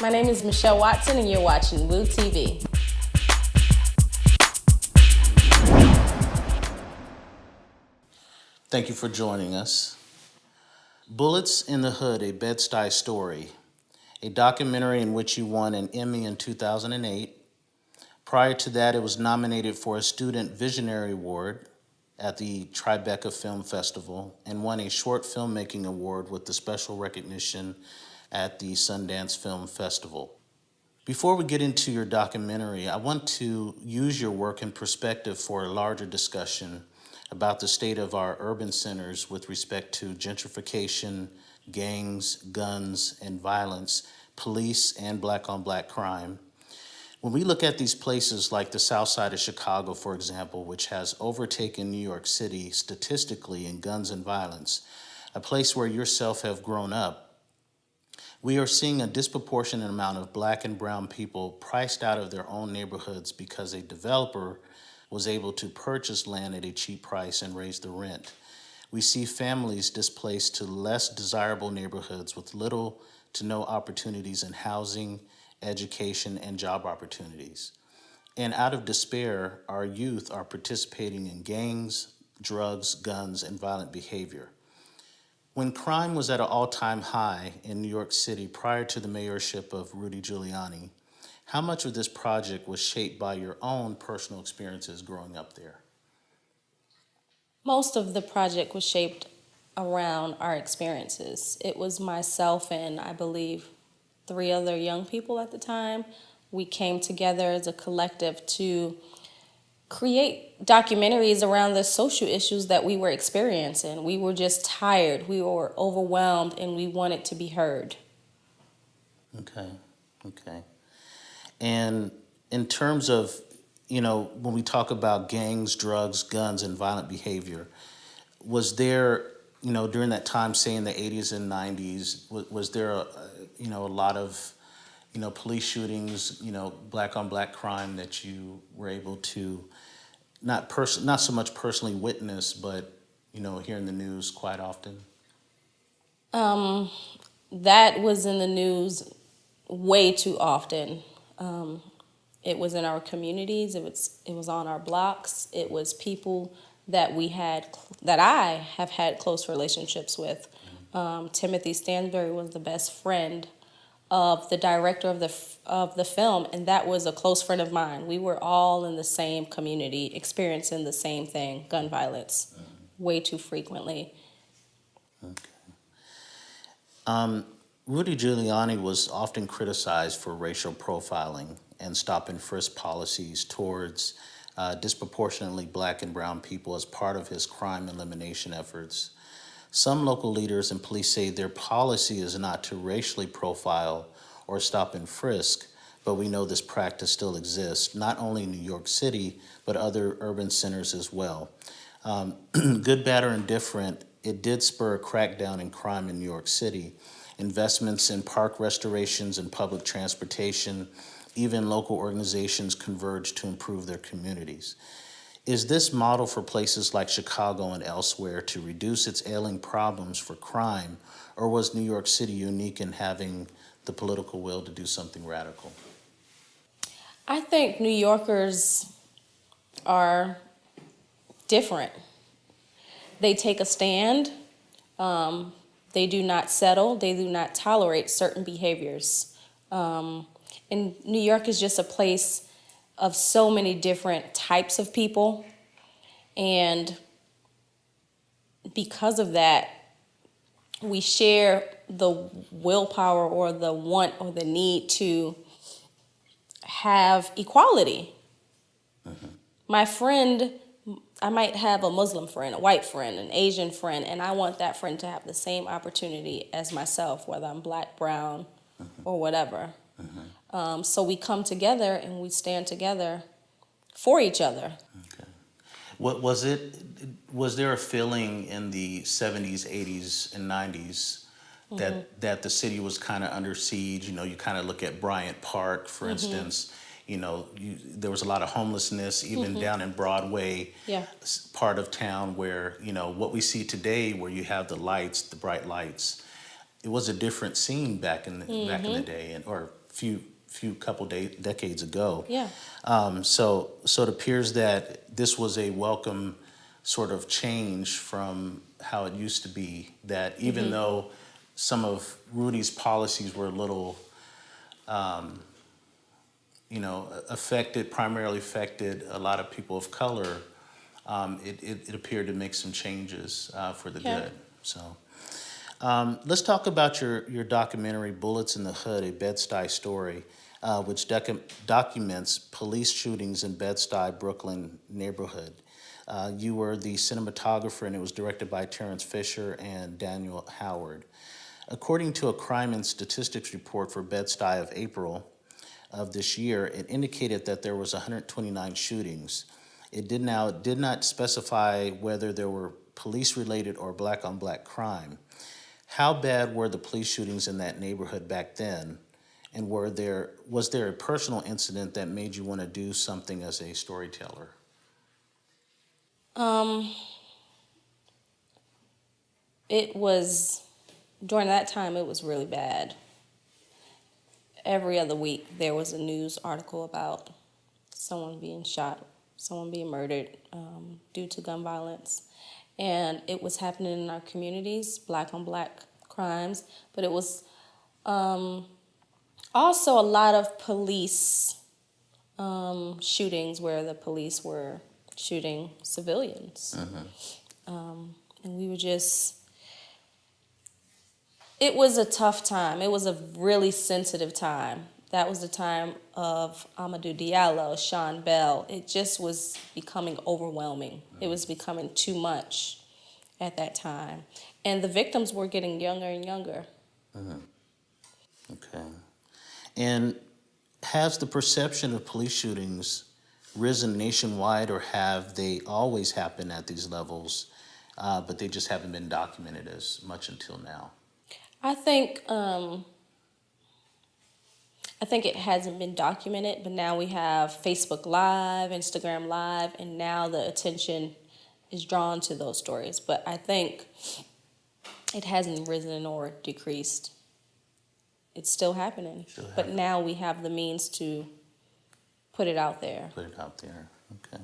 My name is Michelle Watson, and you're watching Woo TV. Thank you for joining us. Bullets in the Hood, a Bed-Stuy story, a documentary in which you won an Emmy in 2008. Prior to that, it was nominated for a Student Visionary Award at the Tribeca Film Festival and won a Short Filmmaking Award with the special recognition at the Sundance Film Festival. Before we get into your documentary, I want to use your work and perspective for a larger discussion about the state of our urban centers with respect to gentrification, gangs, guns, and violence, police, and black-on-black crime. When we look at these places like the South Side of Chicago, for example, which has overtaken New York City statistically in guns and violence, a place where yourself have grown up, we are seeing a disproportionate amount of black and brown people priced out of their own neighborhoods because a developer was able to purchase land at a cheap price and raise the rent. We see families displaced to less desirable neighborhoods with little to no opportunities in housing, education, and job opportunities. And out of despair, our youth are participating in gangs, drugs, guns, and violent behavior. When crime was at an all-time high in New York City prior to the mayorship of Rudy Giuliani, how much of this project was shaped by your own personal experiences growing up there? Most of the project was shaped around our experiences. It was myself and I believe 3 other young people at the time. We came together as a collective to create documentaries around the social issues that we were experiencing. We were just tired, we were overwhelmed, and we wanted to be heard. Okay. And in terms of, when we talk about gangs, drugs, guns, and violent behavior, was there, during that time, say in the 80s and 90s, was there a lot of, police shootings, black on black crime that you were able to not so much personally witness, but, hear in the news quite often? That was in the news way too often. It was in our communities. It was on our blocks. It was people that I have had close relationships with. Timothy Stansbury was the best friend of the director of the film, and that was a close friend of mine. We were all in the same community, experiencing the same thing: gun violence, way too frequently. Okay. Rudy Giuliani was often criticized for racial profiling and stop and frisk policies towards disproportionately black and brown people as part of his crime elimination efforts. Some local leaders and police say their policy is not to racially profile or stop and frisk, but we know this practice still exists, not only in New York City, but other urban centers as well. Good, bad, or indifferent, it did spur a crackdown in crime in New York City. Investments in park restorations and public transportation, even local organizations converged to improve their communities. Is this model for places like Chicago and elsewhere to reduce its ailing problems for crime, or was New York City unique in having the political will to do something radical? I think New Yorkers are different. They take a stand. They do not settle. They do not tolerate certain behaviors. And New York is just a place of so many different types of people. And because of that, we share the willpower or the want or the need to have equality. My friend, I might have a Muslim friend, a white friend, an Asian friend, and I want that friend to have the same opportunity as myself, whether I'm black, brown, or whatever. So we come together and we stand together for each other. Okay. Was there a feeling in the 70s, 80s, and 90s that the city was kind of under siege? You kind of look at Bryant Park, for instance. There was a lot of homelessness, even down in Broadway, part of town where, what we see today, where you have the lights, the bright lights. It was a different scene back in the day, or few couple decades ago. Yeah. So it appears that this was a welcome sort of change from how it used to be. That even though some of Rudy's policies were a little, primarily affected a lot of people of color, it appeared to make some changes for the Okay. good. So let's talk about your documentary, Bullets in the Hood, a Bed-Stuy story, which documents police shootings in Bed-Stuy, Brooklyn neighborhood. You were the cinematographer, and it was directed by Terrence Fisher and Daniel Howard. According to a crime and statistics report for Bed-Stuy of April of this year, it indicated that there was 129 shootings. It did not specify whether there were police-related or black-on-black crime. How bad were the police shootings in that neighborhood back then? And was there a personal incident that made you want to do something as a storyteller? It was, during that time, it was really bad. Every other week, there was a news article about someone being shot, someone being murdered due to gun violence. And it was happening in our communities, black on black crimes. But it was also a lot of police shootings where the police were shooting civilians. And we were just, it was a tough time. It was a really sensitive time. That was the time of Amadou Diallo, Sean Bell. It just was becoming overwhelming. It was becoming too much at that time. And the victims were getting younger and younger. Okay. And has the perception of police shootings risen nationwide, or have they always happened at these levels, but they just haven't been documented as much until now? I think it hasn't been documented, but now we have Facebook Live, Instagram Live, and now the attention is drawn to those stories. But I think it hasn't risen or decreased. It's still happening. But now we have the means to put it out there. Put it out there. Okay.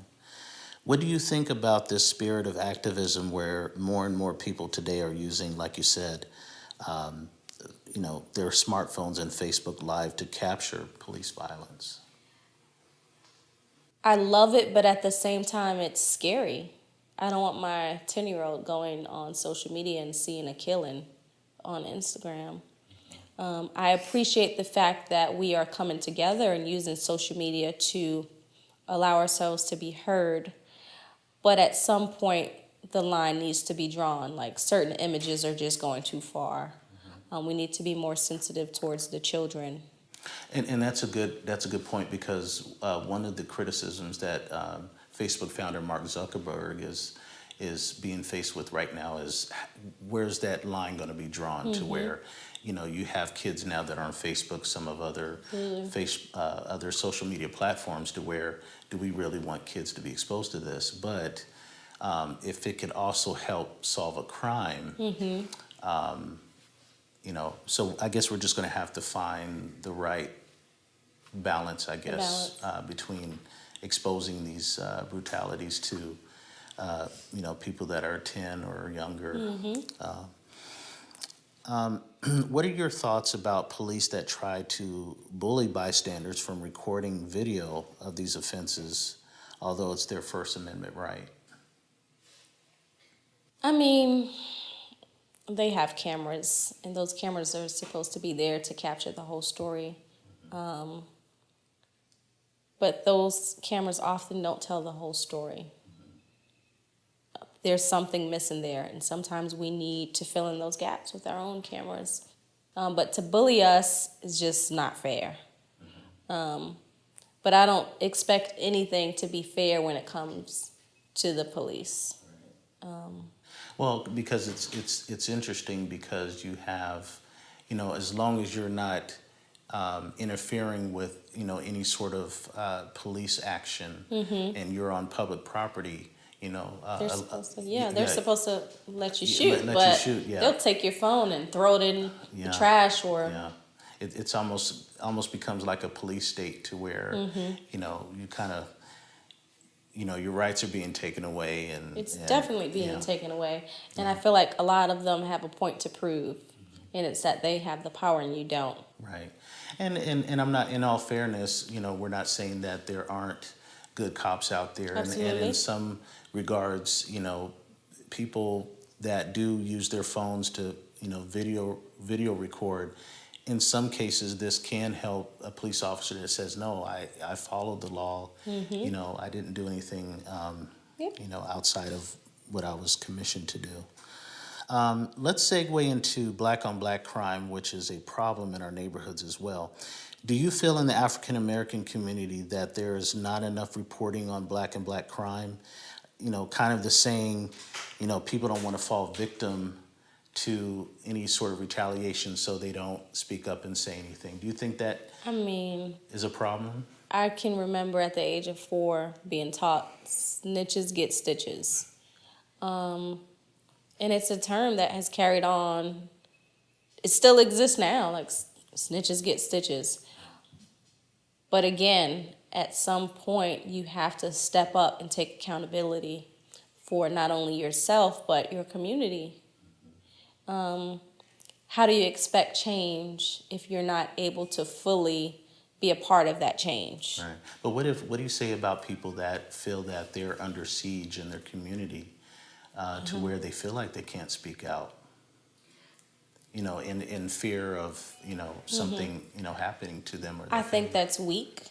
What do you think about this spirit of activism where more and more people today are using, like you said, their smartphones and Facebook Live to capture police violence? I love it, but at the same time, it's scary. I don't want my 10-year-old going on social media and seeing a killing on Instagram. I appreciate the fact that we are coming together and using social media to allow ourselves to be heard. But at some point, the line needs to be drawn. Like, certain images are just going too far. We need to be more sensitive towards the children. And that's a good point, because one of the criticisms that Facebook founder Mark Zuckerberg is being faced with right now is, where's that line going to be drawn to where, you have kids now that are on Facebook, some of other other social media platforms, to where, do we really want kids to be exposed to this? But if it could also help solve a crime, so I guess we're just going to have to find the right balance, I guess, between exposing these brutalities to, people that are 10 or younger. What are your thoughts about police that try to bully bystanders from recording video of these offenses, although it's their First Amendment right? I mean, they have cameras, and those cameras are supposed to be there to capture the whole story. But those cameras often don't tell the whole story. There's something missing there, and sometimes we need to fill in those gaps with our own cameras. But to bully us is just not fair. But I don't expect anything to be fair when it comes to the police. Well, because it's interesting, because you have, as long as you're not interfering with, any sort of police action, and you're on public property, they're supposed to, they're supposed to let you shoot, but they'll take your phone and throw it in the trash, or it's almost becomes like a police state to where you kind of your rights are being taken away, and It's definitely being yeah. taken away. And I feel like a lot of them have a point to prove, and it's that they have the power and you don't. Right. And I'm not, in all fairness, we're not saying that there aren't good cops out there. And Absolutely. in some regards, people that do use their phones to, video record, in some cases this can help a police officer that says, no, I followed the law. I didn't do anything, Yep. outside of what I was commissioned to do. Let's segue into black on black crime, which is a problem in our neighborhoods as well. Do you feel in the African American community that there is not enough reporting on black and black crime? Kind of the saying, people don't want to fall victim to any sort of retaliation, so they don't speak up and say anything. Do you think that I mean, is a problem? I can remember at the age of 4 being taught snitches get stitches. And it's a term that has carried on. It still exists now, like snitches get stitches. But again, at some point, you have to step up and take accountability for not only yourself, but your community. How do you expect change if you're not able to fully be a part of that change? Right. But what do you say about people that feel that they're under siege in their community, to where they feel like they can't speak out? In fear of, something, happening to them or their I think family. that's weak.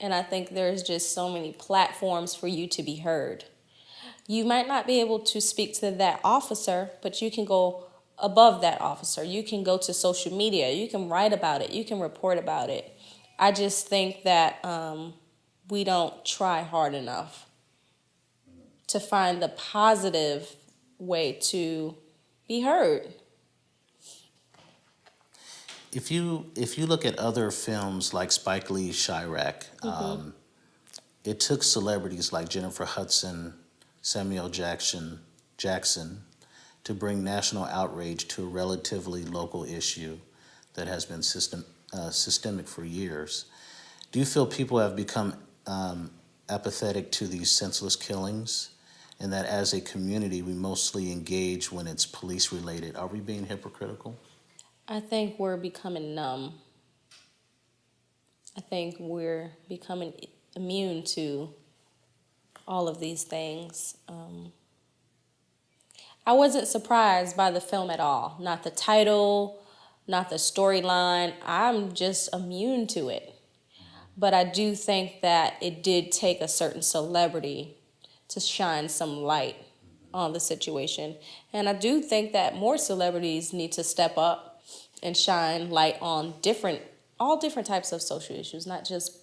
And I think there's just so many platforms for you to be heard. You might not be able to speak to that officer, but you can go above that officer. You can go to social media. You can write about it. You can report about it. I just think that we don't try hard enough to find the positive way to be heard. If you look at other films like Spike Lee's Chirac, it took celebrities like Jennifer Hudson, Samuel Jackson to bring national outrage to a relatively local issue that has been systemic for years. Do you feel people have become apathetic to these senseless killings, and that as a community we mostly engage when it's police related? Are we being hypocritical? I think we're becoming numb. I think we're becoming immune to all of these things. I wasn't surprised by the film at all. Not the title, not the storyline. I'm just immune to it. But I do think that it did take a certain celebrity to shine some light on the situation. And I do think that more celebrities need to step up and shine light on all different types of social issues, not just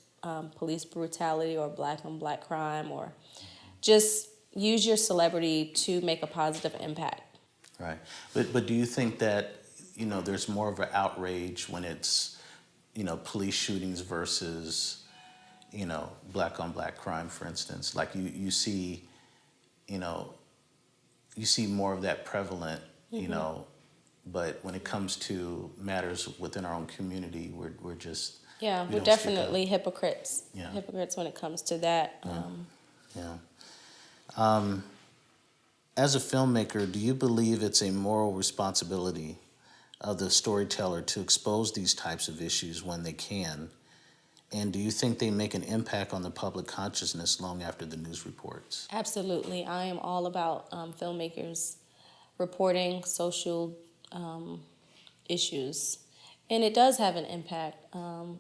police brutality or black on black crime, or just use your celebrity to make a positive impact. Right. But do you think that, there's more of an outrage when it's, police shootings versus, black on black crime, for instance? Like you see, you see more of that prevalent, but when it comes to matters within our own community, we're just... Yeah, we we're don't speak up. definitely hypocrites. Yeah. Hypocrites when it comes to that. Yeah. As a filmmaker, do you believe it's a moral responsibility of the storyteller to expose these types of issues when they can? And do you think they make an impact on the public consciousness long after the news reports? Absolutely. I am all about filmmakers reporting social issues. And it does have an impact.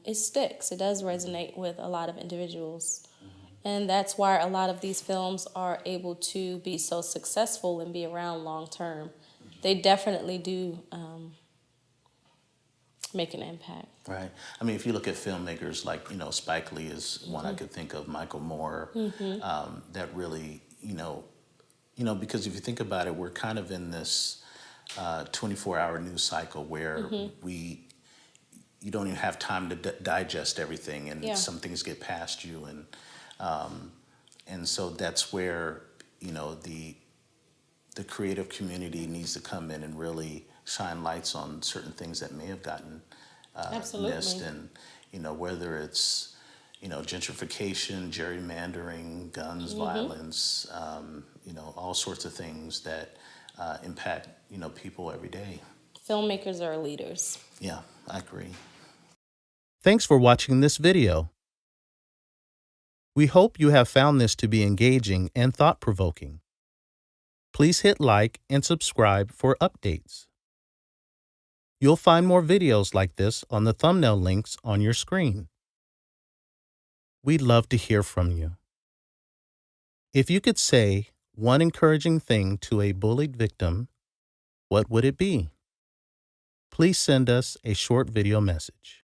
It sticks. It does resonate with a lot of individuals. And that's why a lot of these films are able to be so successful and be around long term. They definitely do make an impact. Right. I mean, if you look at filmmakers like, Spike Lee is one I could think of, Michael Moore, that really, because if you think about it, we're kind of in this 24-hour news cycle where you don't even have time to digest everything, and some things get past you, and so that's where the creative community needs to come in and really shine lights on certain things that may have gotten Absolutely. And, whether it's, gentrification, gerrymandering, guns, violence, all sorts of things that impact, people every day. Filmmakers are leaders. Yeah, I agree. Thanks for watching this video. We hope you have found this to be engaging and thought-provoking. Please hit like and subscribe for updates. You'll find more videos like this on the thumbnail links on your screen. We'd love to hear from you. If you could say one encouraging thing to a bullied victim, what would it be? Please send us a short video message.